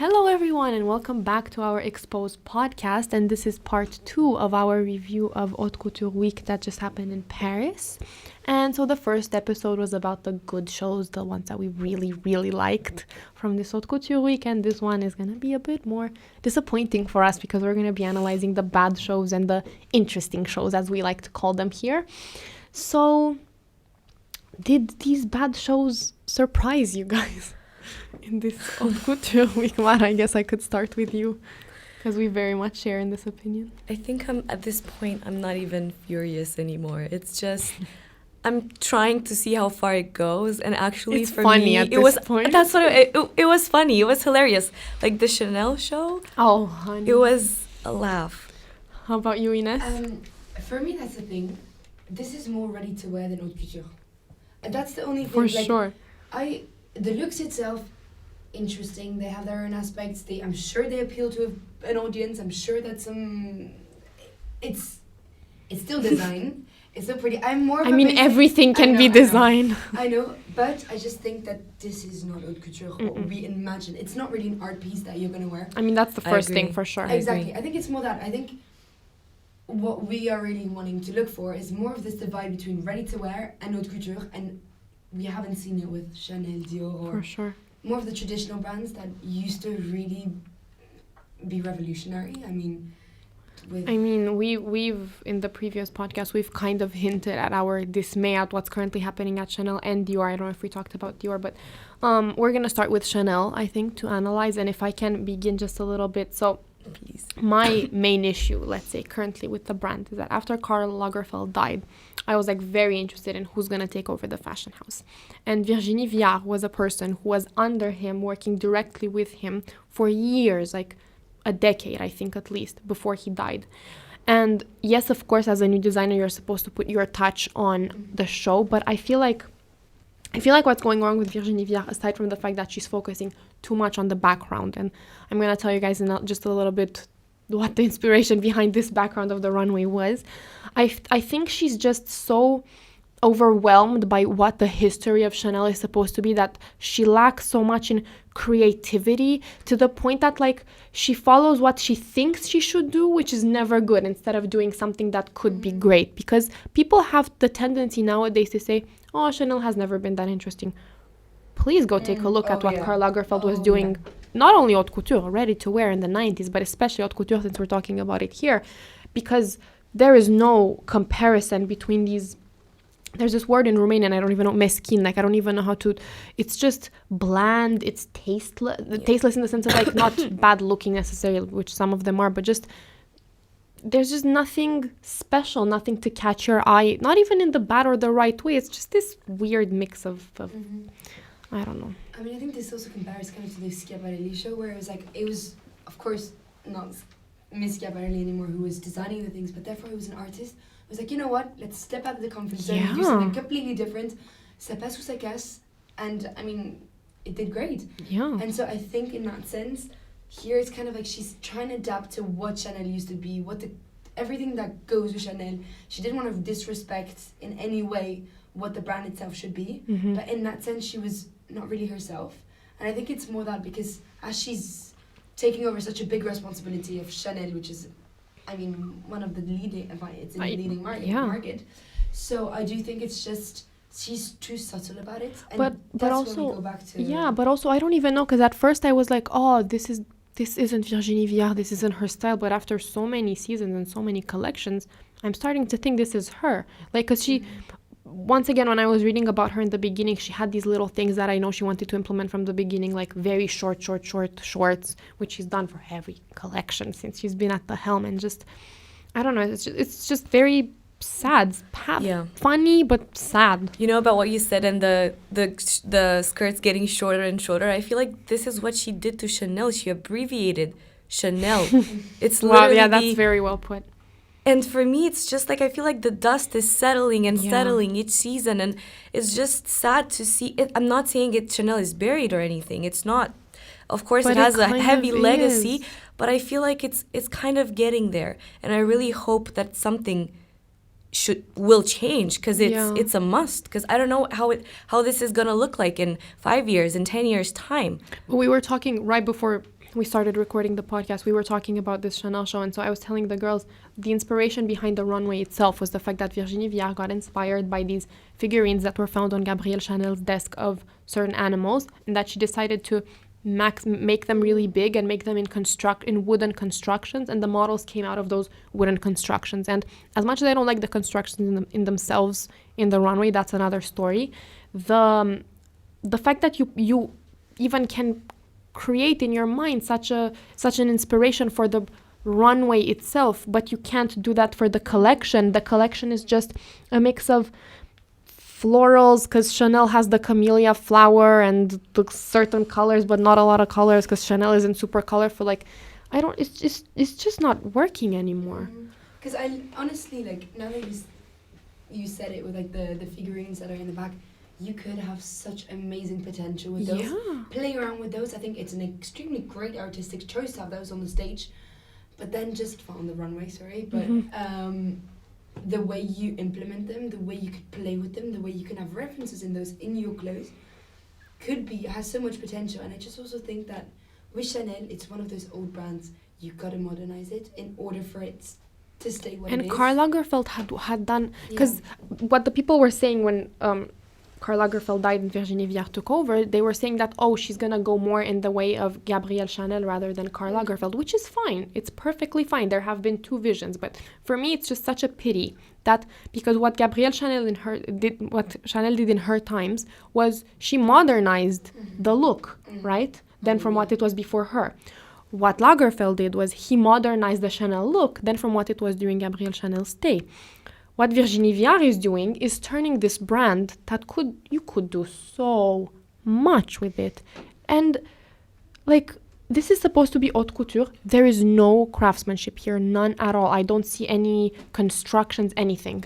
Hello, everyone, and welcome back to our Exposed podcast. And this is part 2 of our review of Haute Couture week that just happened in Paris. And so the first episode was about the good shows, the ones that we really, really liked from this Haute Couture week. And this one is going to be a bit more disappointing for us because we're going to be analyzing the bad shows and the interesting shows, as we like to call them here. So, did these bad shows surprise you guys? In this Haute Couture week, Mara, I guess I could start with you because we very much share in this opinion. I think at this point, I'm not even furious anymore. It's just, I'm trying to see how far it goes. And actually, it's for funny me, at it was point. That's what it was funny. It was hilarious. Like the Chanel show. Oh, honey. It was a laugh. How about you, Ines? For me, that's the thing. This is more ready to wear than Haute Couture. That's the only thing. For sure. The looks itself, interesting. They have their own aspects. I'm sure they appeal to an audience. I'm sure that it's still design. It's still pretty. Everything can be design. I know, but I just think that this is not Haute Couture. What we imagine. It's not really an art piece that you're gonna wear. I mean, that's the first thing for sure. Exactly. I think it's more that. I think what we are really wanting to look for is more of this divide between ready to wear and Haute Couture, and we haven't seen it with Chanel, Dior, or for sure. More of the traditional brands that used to really be revolutionary. We've in the previous podcast, we've kind of hinted at our dismay at what's currently happening at Chanel and Dior. I don't know if we talked about Dior, but we're going to start with Chanel, I think, to analyze. And if I can begin just a little bit. So, Please. My main issue, let's say, currently with the brand is that after Karl Lagerfeld died, I was very interested in who's going to take over the fashion house. And Virginie Viard was a person who was under him, working directly with him for years, like a decade, I think, at least, before he died. And yes, of course, as a new designer, you're supposed to put your touch on the show, but I feel like what's going wrong with Virginie Viard, aside from the fact that she's focusing too much on the background, and I'm going to tell you guys in just a little bit what the inspiration behind this background of the runway was. I think she's just so overwhelmed by what the history of Chanel is supposed to be that she lacks so much in creativity to the point that she follows what she thinks she should do, which is never good, instead of doing something that could be great. Because people have the tendency nowadays to say, oh, Chanel has never been that interesting. Please go take a look at what Karl Lagerfeld was doing. Yeah. Not only Haute Couture, ready to wear in the 90s, but especially Haute Couture, since we're talking about it here, because there is no comparison between these. There's this word in Romanian, I don't even know, mesquin, I don't even know how to, it's just bland, it's tasteless in the sense of not bad looking necessarily, which some of them are, but just, there's just nothing special, nothing to catch your eye, not even in the bad or the right way. It's just this weird mix of I don't know. I think this also compares kind of to the Schiaparelli show, where it was, of course, not Miss Schiaparelli anymore who was designing the things, but therefore he was an artist. It was you know what, let's step out of the comfort zone and do something completely different. Ça passe ou ça casse. And, it did great. Yeah. And so I think in that sense, here it's kind of she's trying to adapt to what Chanel used to be, everything that goes with Chanel. She didn't want to disrespect in any way what the brand itself should be. Mm-hmm. But in that sense, she was not really herself. And I think it's more that because as she's taking over such a big responsibility of Chanel, which is, one of the leading, it's in the leading market. So I do think it's just, she's too subtle about it. And but that's also, where we go back to. Yeah, but also I don't even know, because at first I was like, oh, this isn't Virginie Viard, this isn't her style. But after so many seasons and so many collections, I'm starting to think this is her. Because she, once again, when I was reading about her in the beginning, she had these little things that I know she wanted to implement from the beginning, like very short shorts, which she's done for every collection since she's been at the helm. And just, I don't know, it's just very sad, funny but sad. You know about what you said and the skirts getting shorter and shorter. I feel like this is what she did to Chanel. She abbreviated Chanel. It's literally that's very well put. And for me, it's just I feel like the dust is settling each season, and it's just sad to see it. I'm not saying Chanel is buried or anything. It's not. Of course, it has a heavy legacy, but I feel like it's kind of getting there, and I really hope that something will change, because it's a must, because I don't know how this is gonna look like in 5 years, in 10 years time. We were talking right before we started recording the podcast, we were talking about this Chanel show, and so I was telling the girls the inspiration behind the runway itself was the fact that Virginie Viard got inspired by these figurines that were found on Gabrielle Chanel's desk of certain animals, and that she decided to make them really big and make them in wooden constructions, and the models came out of those wooden constructions. And as much as I don't like the constructions in themselves in the runway, that's another story. The fact that you even can create in your mind such an inspiration for the runway itself, but you can't do that for the collection. The collection is just a mix of florals, because Chanel has the camellia flower and the certain colors, but not a lot of colors, because Chanel isn't super colorful. Like, it's just not working anymore. Because I honestly, like, now that you said it with like the figurines that are in the back, you could have such amazing potential with those. Yeah. Play around with those. I think it's an extremely great artistic choice to have those on the stage, but then just on the runway. Sorry, but the way you implement them, the way you could play with them, the way you can have references in those in your clothes, has so much potential. And I just also think that with Chanel, it's one of those old brands. You gotta modernize it in order for it to stay what it is. And Karl Lagerfeld had done, because what the people were saying when Karl Lagerfeld died and Virginie Viard took over, they were saying that, she's gonna go more in the way of Gabrielle Chanel rather than Karl Lagerfeld, which is fine. It's perfectly fine. There have been two visions, but for me, it's just such a pity that, because what what Chanel did in her times was she modernized the look, right? Then from what it was before her. What Lagerfeld did was he modernized the Chanel look then from what it was during Gabrielle Chanel's stay. What Virginie Viard is doing is turning this brand that you could do so much with it. And like, this is supposed to be haute couture. There is no craftsmanship here, none at all. I don't see any constructions, anything.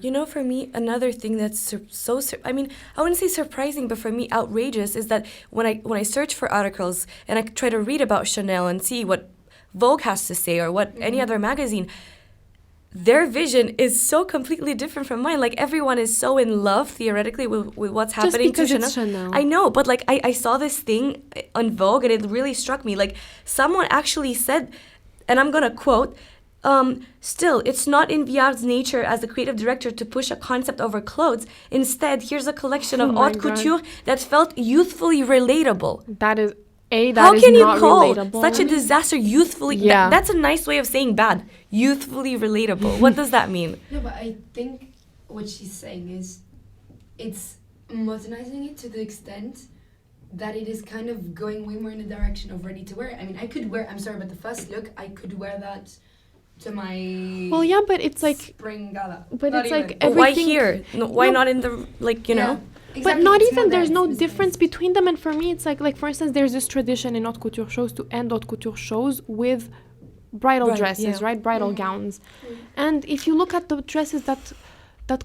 You know, for me, another thing that's I wouldn't say surprising, but for me outrageous, is that when I search for articles and I try to read about Chanel and see what Vogue has to say or what any other magazine, their vision is so completely different from mine. Like, everyone is so in love theoretically with what's happening to Chanel. Just because it's Chanel. I know, but like I saw this thing on Vogue and it really struck me. Like, someone actually said, and I'm gonna quote, still, it's not in Viard's nature as a creative director to push a concept over clothes. Instead, here's a collection of haute couture that felt youthfully relatable. How can you call relatable? Such a disaster youthfully? Yeah. That's a nice way of saying bad. Youthfully relatable. What does that mean? No, but I think what she's saying is it's modernizing it to the extent that it is kind of going way more in the direction of ready to wear. I mean, I'm sorry, but the first look, I could wear that to my but it's like spring gala. But not it's even. like everything. Why here? No, why not in the, like, you know? Exactly. But not It's even, there's no business. difference between them. And for me, it's like for instance, there's this tradition in haute couture shows to end haute couture shows with bridal dresses, right? Bridal gowns. And if you look at the dresses that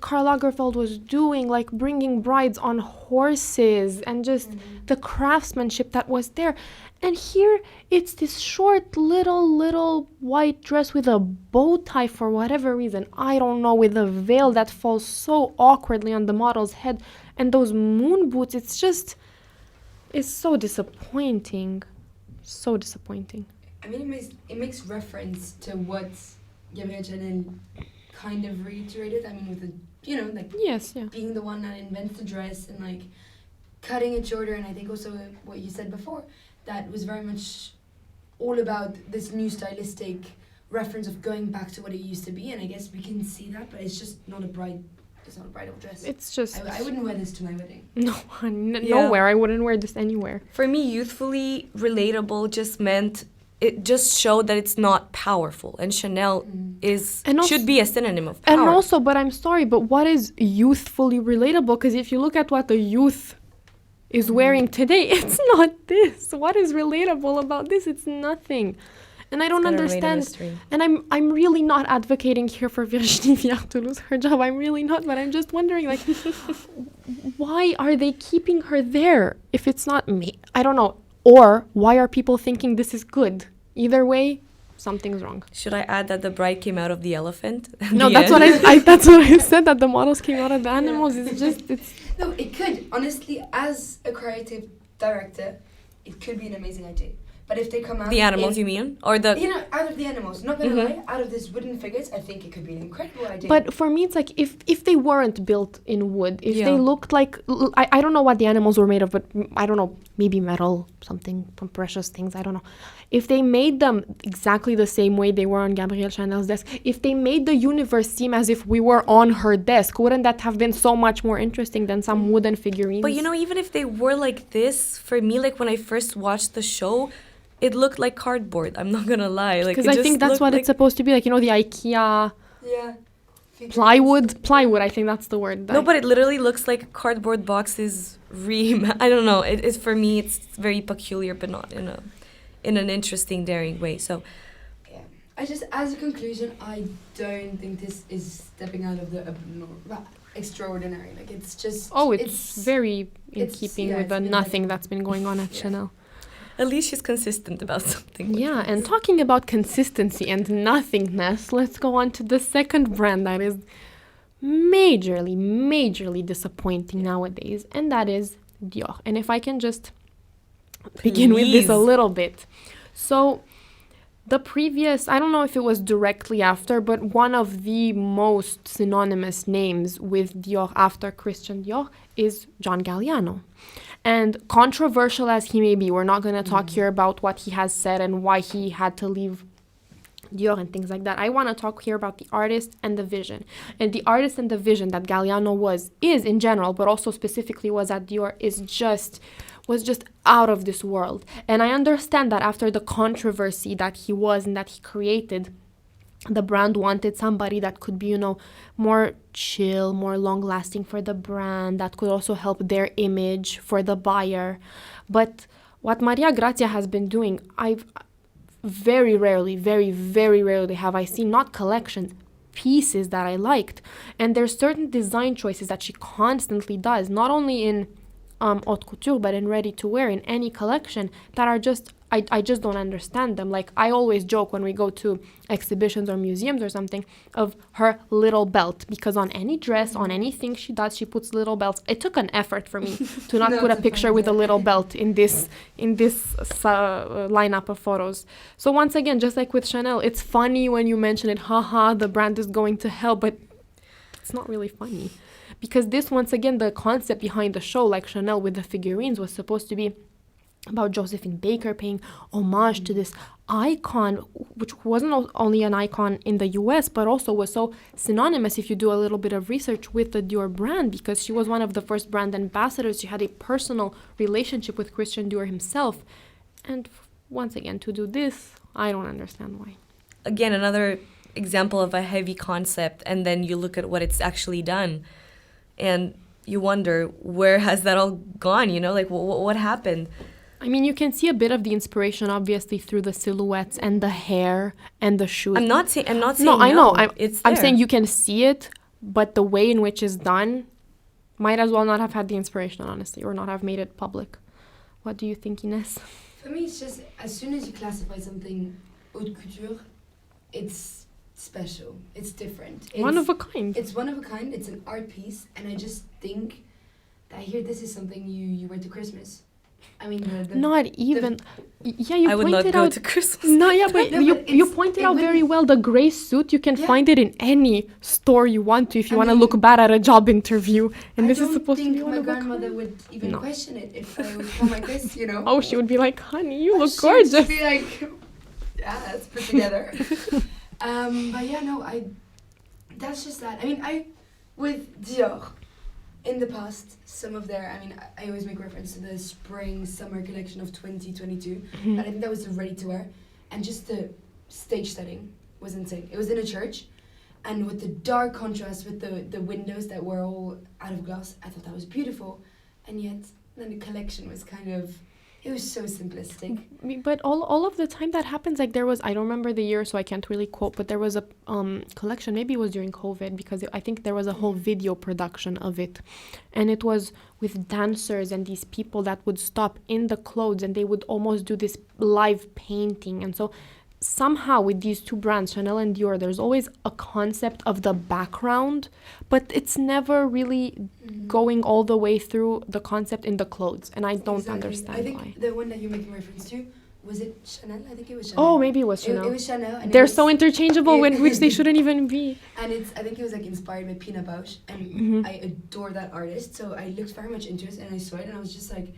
Karl Lagerfeld was doing, like bringing brides on horses and just the craftsmanship that was there. And here it's this short little white dress with a bow tie for whatever reason. I don't know, with a veil that falls so awkwardly on the model's head and those moon boots. It's so disappointing. So disappointing. I mean, it makes reference to what Gabrielle Chanel kind of reiterated. I mean, with the, Yes, yeah. being the one that invents the dress and like cutting it shorter. And I think also what you said before, that was very much all about this new stylistic reference of going back to what it used to be. And I guess we can see that, but it's just not a bridal dress. It's just... I wouldn't wear this to my wedding. No, nowhere. I wouldn't wear this anywhere. For me, youthfully relatable just meant... It just showed that it's not powerful, and Chanel should be a synonym of power. And also, but I'm sorry, but what is youthfully relatable? Because if you look at what the youth is wearing today, it's not this. What is relatable about this? It's nothing. And I don't understand. And I'm really not advocating here for Virginie Viard to lose her job. I'm really not. But I'm just wondering, like, why are they keeping her there if it's not me? I don't know. Or why are people thinking this is good? Either way, something's wrong. Should I add that the bride came out of the elephant? No, that's what I said, that the models came out of the animals. It's No, it could. Honestly, as a creative director, it could be an amazing idea. But if they come out... The animals, you mean? Or the... You know, out of the animals. Not gonna lie, out of this wooden figures, I think it could be an incredible idea. But for me, it's like if they weren't built in wood, if they looked like... I don't know what the animals were made of, but I don't know, maybe metal, something from precious things, I don't know. If they made them exactly the same way they were on Gabrielle Chanel's desk, if they made the universe seem as if we were on her desk, wouldn't that have been so much more interesting than some wooden figurines? But you know, even if they were like this, for me, like when I first watched the show, it looked like cardboard. I'm not gonna lie. Like, because I think that's what it's supposed to be. Like, you know, the IKEA plywood. I think that's the word. No, but it literally looks like cardboard boxes. I don't know. It's for me. It's very peculiar, but not in an interesting, daring way. So, yeah. I just, as a conclusion, I don't think this is stepping out of the extraordinary. Like, it's just. Oh, it's very in keeping with the nothing that's been going on at Chanel. At least she's consistent about something. Yeah, and talking about consistency and nothingness, let's go on to the second brand that is majorly disappointing nowadays, and that is Dior. And if I can just begin with this a little bit. So, the previous, I don't know if it was directly after, but one of the most synonymous names with Dior after Christian Dior is John Galliano. And controversial as he may be, we're not going to talk here about what he has said and why he had to leave Dior and things like that. I want to talk here about the artist and the vision. And the artist and the vision that Galliano is in general, but also specifically was at Dior, was just out of this world. And I understand that after the controversy that he was and that he created, the brand wanted somebody that could be, you know, more chill, more long-lasting for the brand, that could also help their image for the buyer. But what Maria Grazia has been doing, I've very rarely have I seen, not collections, pieces that I liked. And there's certain design choices that she constantly does, not only in Haute Couture, but in ready-to-wear, in any collection, that are just, I just don't understand them. Like, I always joke when we go to exhibitions or museums or something of her little belt, because on any dress, on anything she does, she puts little belts. It took an effort for me to not put a picture with a little belt in this lineup of photos. So once again, just like with Chanel, it's funny when you mention it, haha, the brand is going to hell, but it's not really funny. Because this, once again, the concept behind the show, like Chanel with the figurines, was supposed to be about Josephine Baker paying homage to this icon, which wasn't only an icon in the US, but also was so synonymous, if you do a little bit of research, with the Dior brand, because she was one of the first brand ambassadors. She had a personal relationship with Christian Dior himself. And once again, to do this, I don't understand why. Again, another example of a heavy concept, and then you look at what it's actually done. And you wonder, where has that all gone? You know, like, what happened? I mean, you can see a bit of the inspiration, obviously, through the silhouettes and the hair and the shoes. I'm not saying no. I know. I'm saying you can see it, but the way in which it's done might as well not have had the inspiration, honestly, or not have made it public. What do you think, Ines? For me, it's just, as soon as you classify something haute couture, it's special. It's different. It's one of a kind. It's one of a kind. It's an art piece, and I just think that here, this is something you wear to Christmas. I mean, not even. You I would pointed not go out to Christmas. No, yeah, but you pointed out very well the gray suit. You can find it in any store you want to if you want to look bad at a job interview. And this is supposed to be one of a kind. I don't think my grandmother would even question it if I was born like this, you know. Oh, she would be like, honey, you look gorgeous. She would be like, yeah, that's put together. But yeah, no, that's just that. I mean, with Dior, in the past, some of their, I mean, I always make reference to the spring-summer collection of 2022, but I think that was the ready-to-wear, and just the stage setting was insane. It was in a church, and with the dark contrast with the windows that were all out of glass, I thought that was beautiful, and yet then the collection was kind of, it was so simplistic. But all of the time that happens, like there was, I don't remember the year, so I can't really quote, but there was a collection, maybe it was during COVID, because I think there was a whole video production of it. And it was with dancers and these people that would stop in the clothes and they would almost do this live painting. And so somehow with these two brands, Chanel and Dior, there's always a concept of the background, but it's never really going all the way through the concept in the clothes, and I don't understand why. I think the one that you're making reference to Was it Chanel? I think it was Chanel. Oh, maybe it was Chanel. It was Chanel. And they're so interchangeable, which they shouldn't even be. And I think it was like inspired by Pina Bausch, and I adore that artist. So I looked very much into it, and I saw it, and I was just like,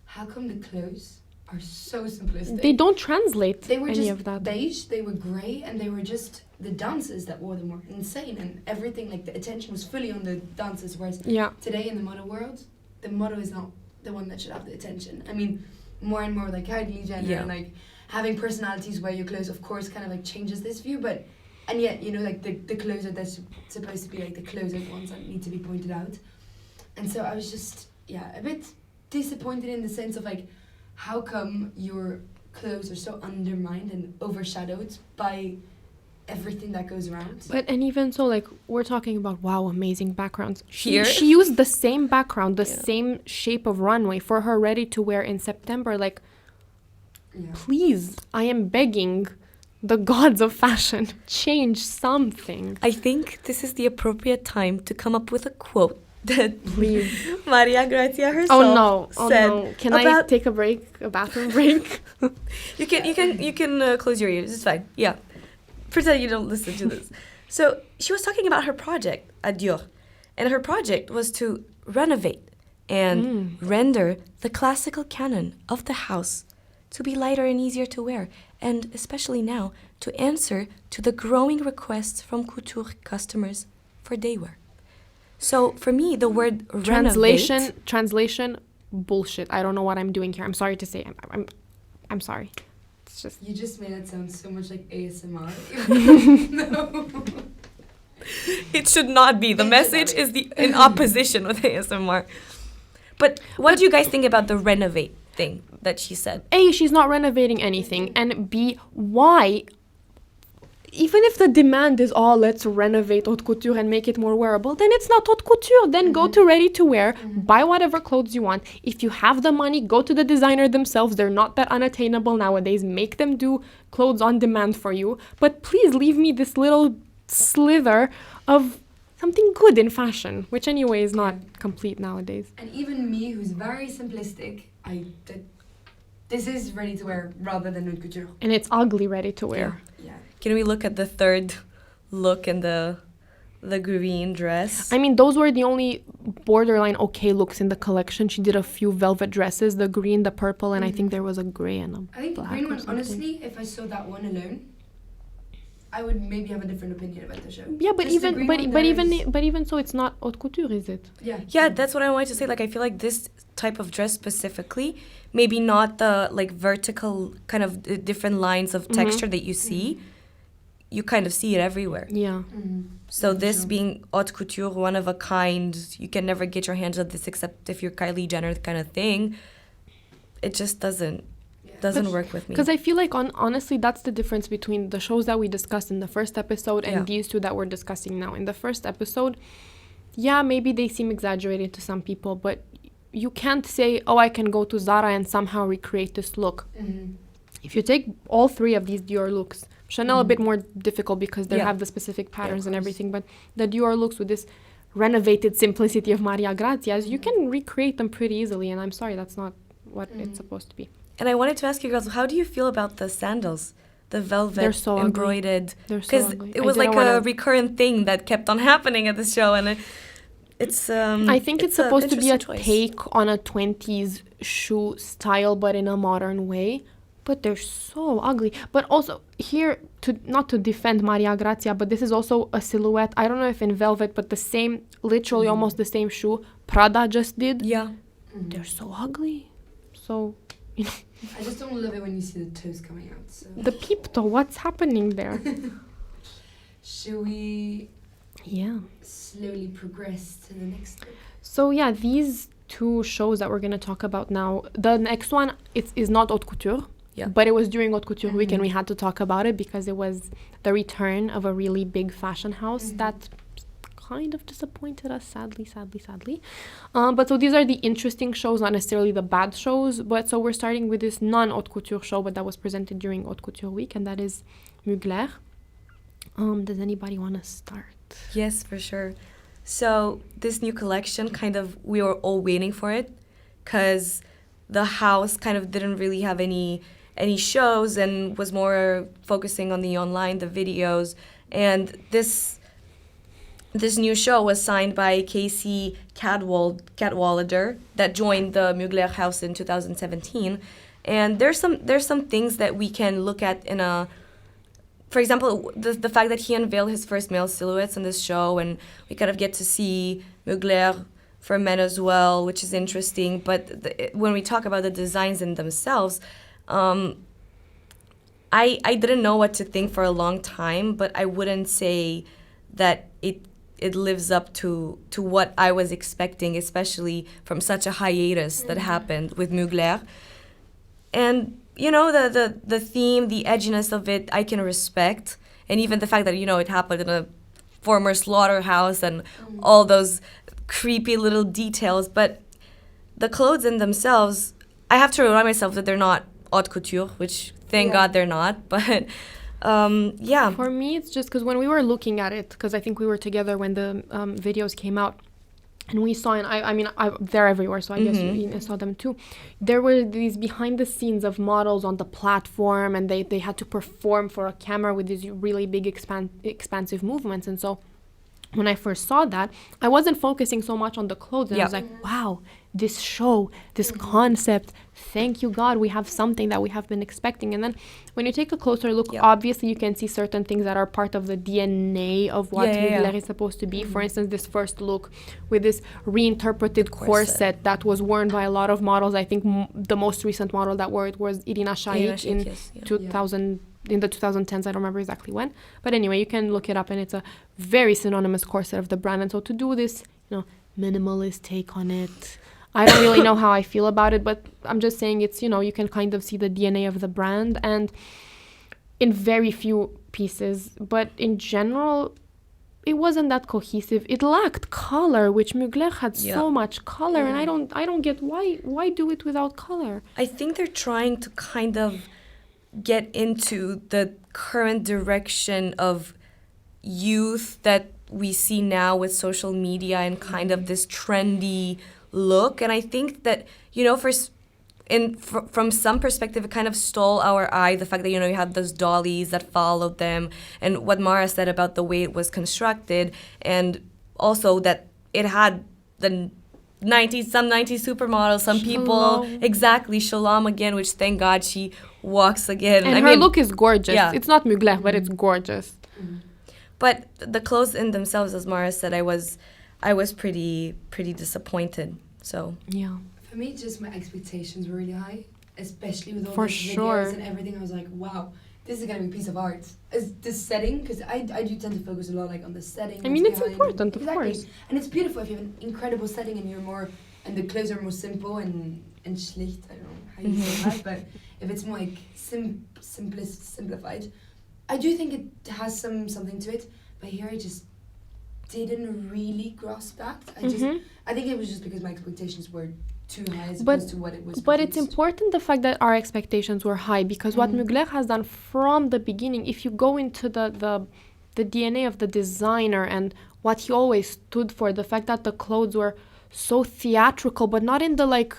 how come the clothes are so simplistic? They don't translate They were any just of that. beige, they were grey, and they were just the dancers that wore them were insane, and everything, like the attention was fully on the dancers, whereas today in the model world, the model is not the one that should have the attention. I mean, more and more like Kylie Jenner and like having personalities wear your clothes, of course, kind of like changes this view, but and yet, you know, like the clothes are that's supposed to be like the closest ones that need to be pointed out. And so I was just a bit disappointed in the sense of like, how come your clothes are so undermined and overshadowed by everything that goes around? But and even so, like, we're talking about amazing backgrounds. She used the same background, the same shape of runway for her ready to wear in September. Like, please, I am begging the gods of fashion, change something. I think this is the appropriate time to come up with a quote that please Maria Grazia herself said. Oh no. Can I take a break, a bathroom break? You can close your ears. It's fine. Yeah. Pretend you don't listen to this. So she was talking about her project at Dior, and her project was to renovate and render the classical canon of the house to be lighter and easier to wear, and especially now to answer to the growing requests from couture customers for day wear. So for me, the word translation bullshit. I don't know what I'm doing here. I'm sorry to say. I'm sorry. It's just you just made it sound so much like ASMR. No. It should not be. The message is in opposition with ASMR. But what do you guys think about the renovate thing that she said? A, she's not renovating anything, and B, why? Even if the demand is, let's renovate haute couture and make it more wearable, then it's not haute couture. Then go to ready to wear, buy whatever clothes you want. If you have the money, go to the designer themselves. They're not that unattainable nowadays. Make them do clothes on demand for you. But please leave me this little slither of something good in fashion, which anyway is not complete nowadays. And even me, who's very simplistic, this is ready to wear rather than haute couture. And it's ugly ready to wear. Yeah. Can we look at the third look in the green dress? I mean, those were the only borderline okay looks in the collection. She did a few velvet dresses, the green, the purple, and I think there was a gray and a black. I think the green one, honestly, if I saw that one alone, I would maybe have a different opinion about the show. Yeah, but even so, it's not haute couture, is it? Yeah, that's what I wanted to say. Like, I feel like this type of dress specifically, maybe not the like vertical kind of different lines of texture that you see. You kind of see it everywhere. Yeah. So this being haute couture, one of a kind, you can never get your hands on this except if you're Kylie Jenner kind of thing. It just doesn't work with me. Because I feel like honestly, that's the difference between the shows that we discussed in the first episode and these two that we're discussing now. In the first episode, maybe they seem exaggerated to some people, but you can't say, I can go to Zara and somehow recreate this look. If you take all three of these Dior looks, Chanel a bit more difficult because they have the specific patterns and everything, but the Dior looks with this renovated simplicity of Maria Grazia's, you can recreate them pretty easily, and I'm sorry, that's not what it's supposed to be. And I wanted to ask you girls, how do you feel about the sandals? The velvet They're so embroidered. They're so ugly. Because it was like a recurrent thing that kept on happening at the show, and it's I think it's supposed to be a take on a 20s shoe style, but in a modern way. But they're so ugly. But also here, not to defend Maria Grazia, but this is also a silhouette. I don't know if in velvet, but the same, literally almost the same shoe Prada just did. Yeah. They're so ugly. So, I just don't love it when you see the toes coming out. So. The peep toe, what's happening there? Should we slowly progress to the next one? So these two shows that we're going to talk about now, the next one is not haute couture. Yeah. But it was during Haute Couture Week, and we had to talk about it because it was the return of a really big fashion house that kind of disappointed us, sadly. But so these are the interesting shows, not necessarily the bad shows. But so we're starting with this non-Haute Couture show, but that was presented during Haute Couture Week, and that is Mugler. Does anybody want to start? Yes, for sure. So this new collection, we were all waiting for it because the house kind of didn't really have any any shows and was more focusing on the online, the videos. And this new show was signed by Casey Cadwallader that joined the Mugler house in 2017. And there's some things that we can look at in a, for example, the fact that he unveiled his first male silhouettes on this show, and we kind of get to see Mugler for men as well, which is interesting. But when we talk about the designs in themselves, I didn't know what to think for a long time, but I wouldn't say that it lives up to what I was expecting, especially from such a hiatus that happened with Mugler. And, you know, the theme, the edginess of it, I can respect. And even the fact that, you know, it happened in a former slaughterhouse and all those creepy little details. But the clothes in themselves, I have to remind myself that they're not haute couture, which thank God they're not. But yeah. For me, it's just because when we were looking at it, because I think we were together when the videos came out, and we saw, and I mean, they're everywhere, so I guess you saw them too. There were these behind the scenes of models on the platform, and they had to perform for a camera with these really big expansive movements. And so when I first saw that, I wasn't focusing so much on the clothes. And I was like, wow, this show, this concept, thank you, God, we have something that we have been expecting. And then when you take a closer look, obviously you can see certain things that are part of the DNA of what Mugler is supposed to be. For instance, this first look with this reinterpreted corset that was worn by a lot of models. I think the most recent model that wore it was Irina Shayk in 2000. In the 2010s, I don't remember exactly when. But anyway, you can look it up, and it's a very synonymous corset of the brand. And so to do this, you know, minimalist take on it, I don't really know how I feel about it, but I'm just saying it's, you know, you can kind of see the DNA of the brand and in very few pieces. But in general, it wasn't that cohesive. It lacked color, which Mugler had so much color, and I don't get why do it without color. I think they're trying to kind of get into the current direction of youth that we see now with social media and kind of this trendy look. And I think that, you know, from some perspective, it kind of stole our eye, the fact that, you know, you had those dollies that followed them, and what Mara said about the way it was constructed, and also that it had the 90s supermodels, some people, exactly, Shalom again, which thank God she walks again. And her look is gorgeous. Yeah. It's not Mugler, but it's gorgeous. But the clothes in themselves, as Mara said, I was pretty disappointed. So yeah. For me, just my expectations were really high, especially with all the videos and everything. I was like, wow, this is gonna be a piece of art. Is this setting? Because I do tend to focus a lot like on the setting. I mean, it's important, of course. And it's beautiful if you have an incredible setting and the clothes are more simple and schlicht. I don't know how you say that, but if it's more like simplified, I do think it has something to it. But here I just didn't really grasp that. I think it was just because my expectations were too high as opposed to what it was. But it's important the fact that our expectations were high, because what Mugler has done from the beginning, if you go into the DNA of the designer and what he always stood for, the fact that the clothes were so theatrical, but not in the like,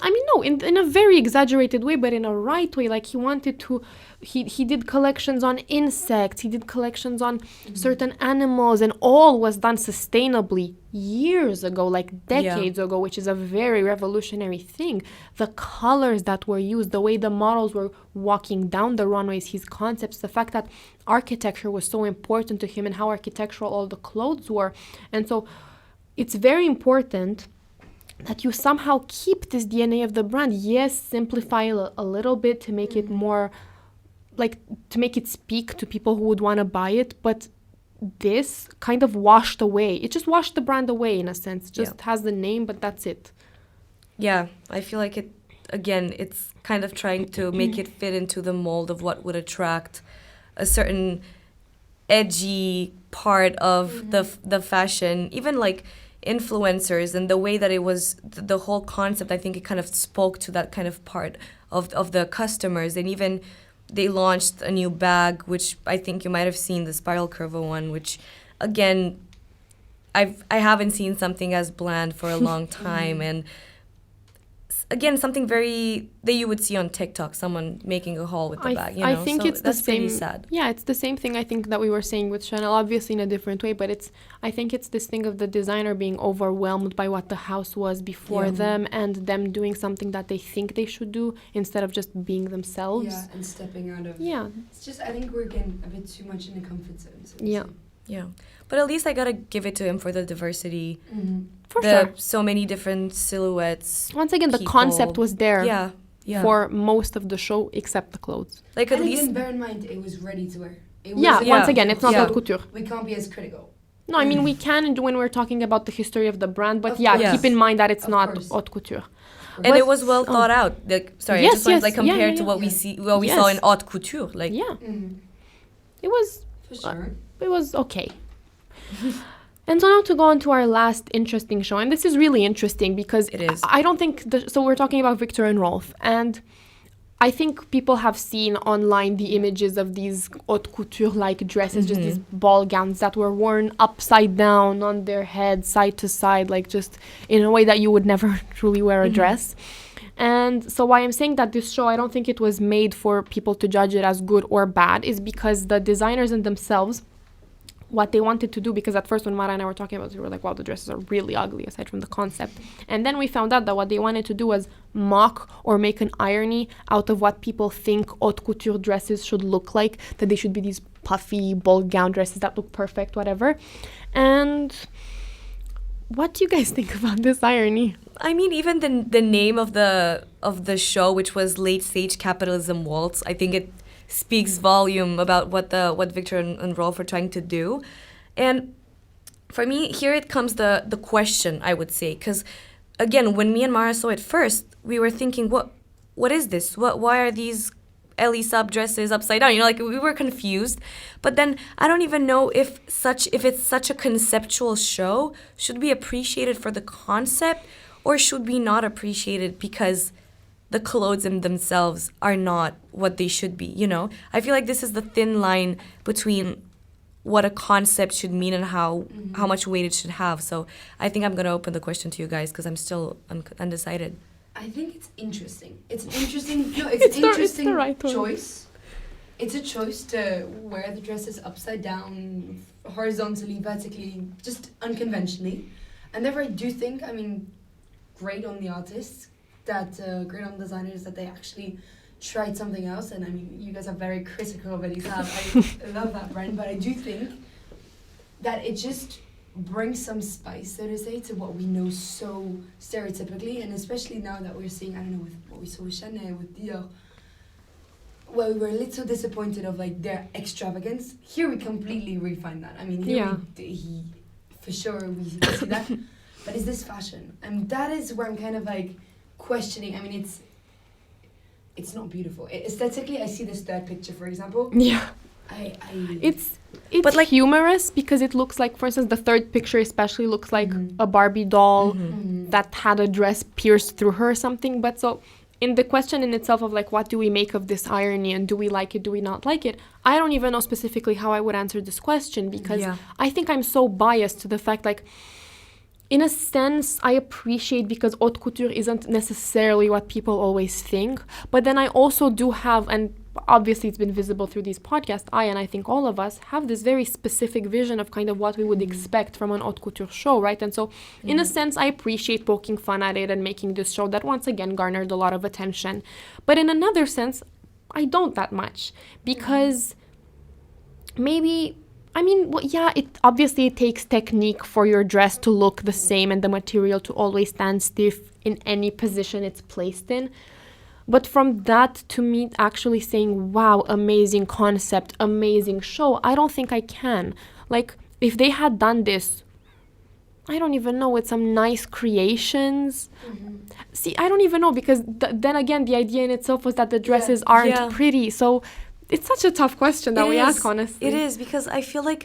I mean, no, in a very exaggerated way, but in a right way. Like he wanted to, he did collections on insects, he did collections on certain animals, and all was done sustainably years ago, like decades ago, which is a very revolutionary thing. The colors that were used, the way the models were walking down the runways, his concepts, the fact that architecture was so important to him and how architectural all the clothes were. And so it's very important that you somehow keep this DNA of the brand. Yes, simplify a little bit to make it more, like, to make it speak to people who would want to buy it, but this kind of washed away. It just washed the brand away in a sense. Just has the name, but that's it. Yeah, I feel like it, again, it's kind of trying to make it fit into the mold of what would attract a certain edgy part of the fashion, even like influencers, and the way that it was, the whole concept, I think it kind of spoke to that kind of part of the customers. And even they launched a new bag, which I think you might have seen, the spiral curve one, which again, I haven't seen something as bland for a long time. And again, something very that you would see on TikTok, someone making a haul with the bag. I think so it's the that's same. pretty sad. Yeah, it's the same thing I think that we were saying with Chanel, obviously in a different way, but I think it's this thing of the designer being overwhelmed by what the house was before them, and them doing something that they think they should do instead of just being themselves. Yeah, and stepping out of. Yeah. It's just, I think we're getting a bit too much in the comfort zone. So Yeah, but at least I gotta give it to him for the diversity. For sure. So many different silhouettes. Once again, the concept was there. Yeah. For most of the show, except the clothes. Like and at least. bear in mind, it was ready to wear. Once again, it's not haute couture. We can't be as critical. No, I mean, we can when we're talking about the history of the brand, but keep in mind that it's not haute couture. And it was well thought out. Like, sorry, I just wanted like compared to what we saw in haute couture. Like, it was for sure. It was okay. And so now to go on to our last interesting show, and this is really interesting because it is. I don't think so. We're talking about Viktor and Rolf, and I think people have seen online the images of these haute couture-like dresses, just these ball gowns that were worn upside down on their head, side to side, like just in a way that you would never truly wear a dress. And so why I'm saying that this show, I don't think it was made for people to judge it as good or bad, is because the designers in themselves, what they wanted to do, because at first when Mara and I were talking about it, we were like, wow, the dresses are really ugly aside from the concept. And then we found out that what they wanted to do was mock or make an irony out of what people think haute couture dresses should look like, that they should be these puffy ball gown dresses that look perfect, whatever. And what do you guys think about this irony? I mean, even the name of the show, which was Late Stage Capitalism Waltz, I think it speaks volume about what Viktor and Rolf are trying to do. And for me, here it comes the question, I would say, because again, when me and Mara saw it first, we were thinking, what is this? Why are these Ellie sub dresses upside down? Like we were confused. But then I don't even know if it's such a conceptual show, should we appreciate it for the concept, or should we not appreciate it because the clothes in themselves are not what they should be, I feel like this is the thin line between what a concept should mean and how much weight it should have. So I think I'm going to open the question to you guys because I'm still undecided. I think it's interesting. It's an interesting right choice. It's a choice to wear the dresses upside down, horizontally, vertically, just unconventionally. And therefore I do think, great on the artists, great on designers that they actually tried something else. And you guys are very critical of Elisa. I love that brand, but I do think that it just brings some spice, so to say, to what we know so stereotypically, and especially now that we're seeing, with what we saw with Chanel, with Dior, well, we were a little disappointed of their extravagance. Here we completely refine that. For sure we see that. But is this fashion? And that is where I'm kind of questioning. It's not beautiful. Aesthetically, I see this third picture, for example. Yeah. It's humorous because it looks like, for instance, the third picture especially looks like a Barbie doll that had a dress pierced through her or something. But so in the question in itself of what do we make of this irony and do we like it, do we not like it? I don't even know specifically how I would answer this question because I think I'm so biased to the fact in a sense, I appreciate because haute couture isn't necessarily what people always think. But then I also do have, and obviously it's been visible through these podcasts, I think all of us have this very specific vision of kind of what we would expect from an haute couture show, right? And so in a sense, I appreciate poking fun at it and making this show that once again garnered a lot of attention. But in another sense, I don't that much because maybe... it takes technique for your dress to look the same and the material to always stand stiff in any position it's placed in. But from that to me actually saying, wow, amazing concept, amazing show, I don't think I can. If they had done this, I don't even know, with some nice creations. See, I don't even know because then again, the idea in itself was that the dresses aren't pretty. So it's such a tough question that we ask, honestly. It is, because I feel like,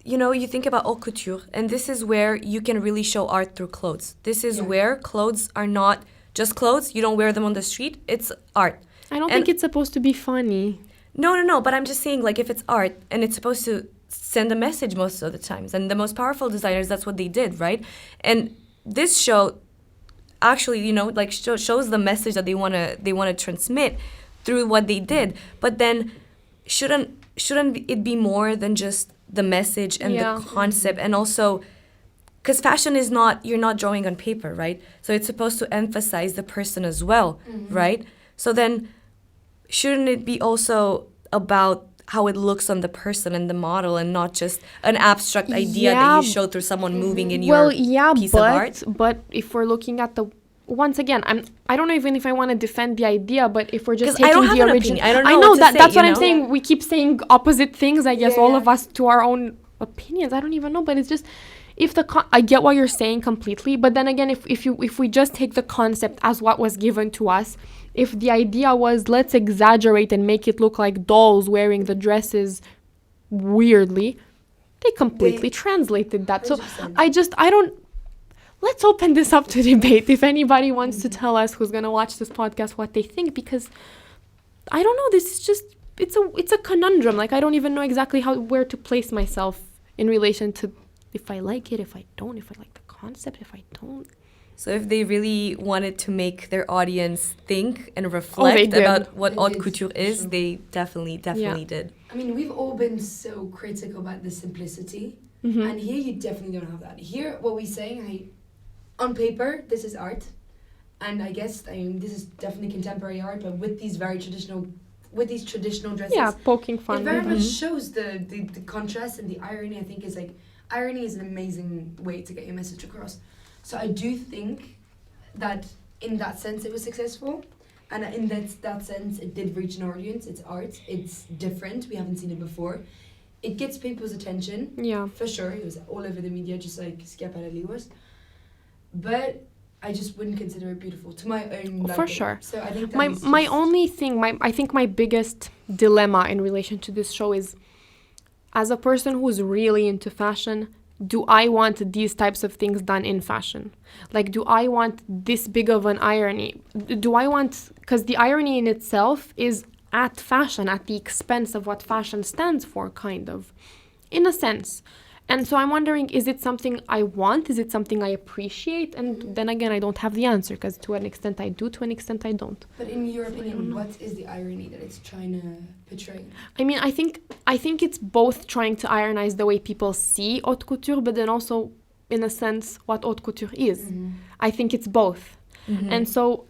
you think about haute couture, and this is where you can really show art through clothes. This is where clothes are not just clothes. You don't wear them on the street. It's art. I don't think it's supposed to be funny. No. But I'm just saying, if it's art and it's supposed to send a message most of the times, and the most powerful designers, that's what they did, right? And this show, actually, you know, like shows the message that they wanna transmit through what they did. But then shouldn't it be more than just the message and the concept? And also, because fashion is not, you're not drawing on paper, right? So it's supposed to emphasize the person as well, right? So then shouldn't it be also about how it looks on the person and the model, and not just an abstract idea that you show through someone moving in your piece of art? But if we're looking at the, once again, I don't know even if I want to defend the idea, but if we're just taking the original, I don't know what to say, that's what I'm saying. We keep saying opposite things, I guess, all of us, to our own opinions. I don't even know, but it's just, if the I get what you're saying completely, but then again, if we just take the concept as what was given to us, if the idea was, let's exaggerate and make it look like dolls wearing the dresses weirdly, they completely translated that. 100%. So I don't, let's open this up to debate. If anybody wants to tell us, who's going to watch this podcast, what they think, because I don't know, this is just, it's a conundrum. Like, I don't even know exactly where to place myself in relation to if I like it, if I don't, if I like the concept, if I don't. So if they really wanted to make their audience think and reflect about what haute couture is, they definitely did. I mean, we've all been so critical about the simplicity. And here you definitely don't have that. Here, what we're saying, on paper, this is art. And I guess, this is definitely contemporary art, but with these traditional dresses. Yeah, poking fun. It very much shows the contrast and the irony. I think is like, irony is an amazing way to get your message across. So I do think that in that sense it was successful, and in that sense it did reach an audience. It's art. It's different. We haven't seen it before. It gets people's attention. Yeah, for sure. It was all over the media, just like Schiaparelli was. But I just wouldn't consider it beautiful to my own. For sure. So I think my only thing, I think my biggest dilemma in relation to this show is, as a person who's really into fashion, do I want these types of things done in fashion? Like, do I want this big of an irony? Do I want, because the irony in itself is at fashion, at the expense of what fashion stands for, kind of, in a sense. And so I'm wondering, is it something I want? Is it something I appreciate? And then again, I don't have the answer, because to an extent I do, to an extent I don't. But in your opinion, what is the irony that it's trying to portray? I mean, I think it's both trying to ironize the way people see haute couture, but then also, in a sense, what haute couture is. I think it's both. And so,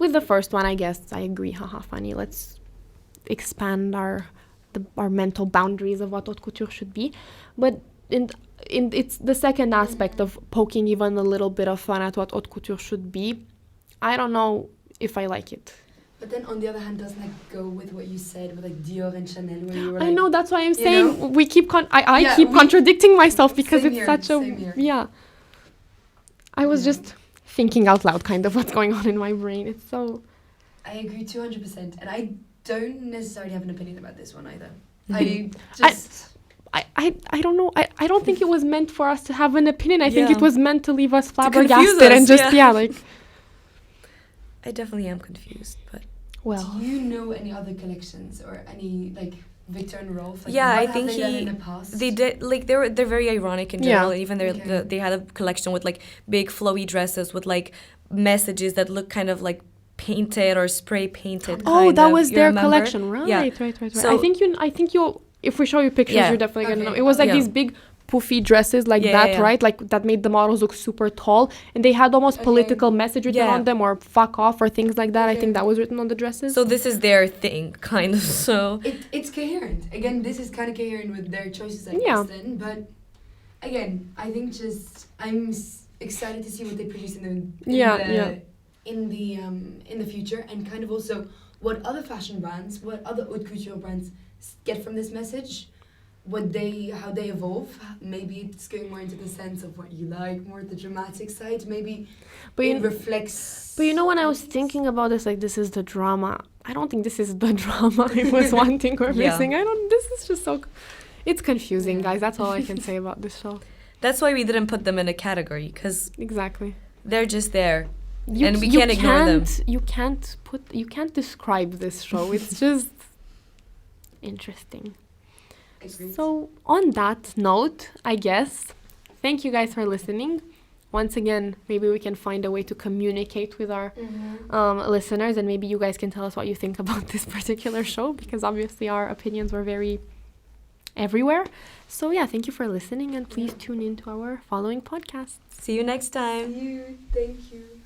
with the first one, I guess I agree. Haha, funny. Let's expand our mental boundaries of what haute couture should be. But it's the second aspect of poking even a little bit of fun at what haute couture should be. I don't know if I like it. But then on the other hand, doesn't it go with what you said with like Dior and Chanel, where you were like, I know, that's why I'm saying we keep I keep contradicting myself, because it's such a I was just thinking out loud kind of what's going on in my brain. It's so, I agree 200%, and I don't necessarily have an opinion about this one either. I don't know. I don't think it was meant for us to have an opinion. I think it was meant to leave us flabbergasted and just like. I definitely am confused, but. Well. Do you know any other collections or any like Viktor and Rolf? Like, I think they did, like, they're very ironic in general. Even they had a collection with like big flowy dresses with like messages that look kind of like painted or spray painted. Oh, that was their collection, right? Right. So I think you. If we show you pictures, you're definitely gonna know. It was like these big poofy dresses like that, right? Like that made the models look super tall, and they had almost political message written on them, or fuck off, or things like that. I think that was written on the dresses. So this is their thing, kind of. So it's coherent. Again, this is kind of coherent with their choices, I guess. Then, but again, I think I'm excited to see what they produce in the future, and kind of also what other fashion brands, what other haute couture brands get from this message, how they evolve. Maybe it's going more into the sense of what you like, more the dramatic side. Maybe it reflects. But you know, when I was thinking about this, like, this is the drama. I don't think this is the drama I was wanting or missing. This is just so. It's confusing, guys. That's all I can say about this show. That's why we didn't put them in a category, because they're just there, and we can't ignore them. You can't describe this show. It's just interesting. So on that note, I guess, thank you guys for listening. once again, maybe we can find a way to communicate with our listeners, and maybe you guys can tell us what you think about this particular show, because obviously our opinions were very everywhere. So yeah, thank you for listening, and please tune in to our following podcasts. See you next time. See you. Thank you.